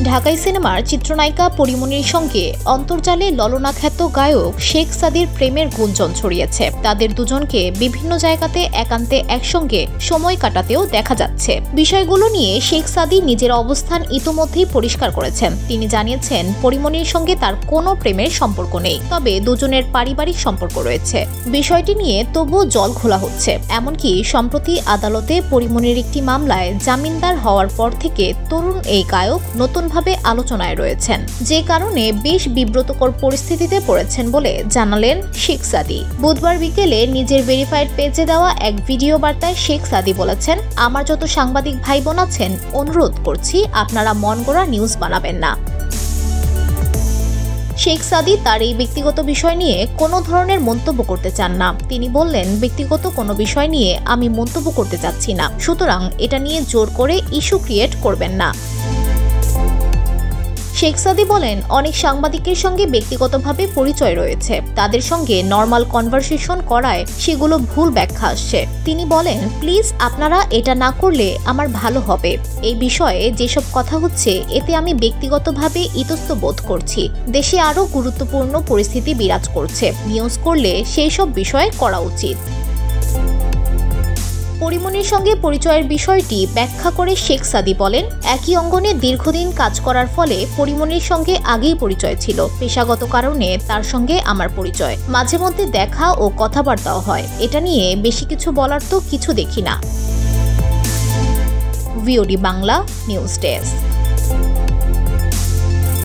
ঢাকাই সিনেমার চিত্রনায়িকা পরীমনির সঙ্গে অন্তর্জালে ললনাখ্যাত গায়ক শেখ সাদির প্রেমের গুঞ্জন ছড়িয়েছে। তাদের দুজনকে বিভিন্ন জায়গাতে একান্তে একসঙ্গে সময় কাটাতেও দেখা যাচ্ছে। বিষয়গুলো নিয়ে শেখ সাদি নিজের অবস্থান ইতোমধ্যেই পরিষ্কার করেছেন। তিনি জানিয়েছেন পরীমনির সঙ্গে তার কোনো প্রেমের সম্পর্ক নেই, তবে দুজনের পারিবারিক সম্পর্ক রয়েছে। বিষয়টি নিয়ে তবুও জল খোলা হচ্ছে। এমনকি সম্প্রতি আদালতে পরীমনির একটি মামলায় জামিনদার হওয়ার পর থেকে তরুণ এই গায়ক নতুনভাবে আলোচনায় রয়েছেন, যে কারণে বেশ বিব্রতকর পরিস্থিতিতে পড়েছেন বলে জানালেন শেখ সাদি। বুধবার বিকেলে নিজের ভেরিফাইড পেজে দেওয়া এক ভিডিও বার্তায় শেখ সাদি বলেছেন, আমার যত সাংবাদিক ভাই বোন আছেন, অনুরোধ করছি আপনারা মন গড়া নিউজ বানাবেন না। শেখ সাদি তার এই ব্যক্তিগত বিষয় নিয়ে কোনো ধরনের মন্তব্য করতে চান না। তিনি বললেন, ব্যক্তিগত কোনো বিষয় নিয়ে আমি মন্তব্য করতে চাচ্ছি না, সুতরাং এটা নিয়ে জোর করে ইস্যু ক্রিয়েট করবেন না। শেখ সাদি বলেন, অনেক সাংবাদিকের সঙ্গে ব্যক্তিগতভাবে পরিচয় রয়েছে, তাদের সঙ্গে নর্মাল কনভারসেশন করায় সেগুলো ভুল ব্যাখ্যা আসছে। তিনি বলেন, প্লিজ আপনারা এটা না করলে আমার ভালো হবে। এই বিষয়ে যেসব কথা হচ্ছে এতে আমি ব্যক্তিগতভাবে ইতস্ত বোধ করছি। দেশে আরও গুরুত্বপূর্ণ পরিস্থিতি বিরাজ করছে, নিউজ করলে সেই সব বিষয়ে করা উচিত। পরীমনির সঙ্গে পরিচয়ের বিষয়টি ব্যাখ্যা করে শেখ সাদি বলেন, একই অঙ্গনে দীর্ঘদিন কাজ করার ফলে পরীমনির সঙ্গে আগেই পরিচয় ছিল। পেশাগত কারণে তার সঙ্গে আমার পরিচয়, মাঝে মধ্যে দেখা ও কথাবার্তাও হয়। এটা নিয়ে বেশি কিছু বলার তো কিছু দেখি না। VOD Bangla news desk.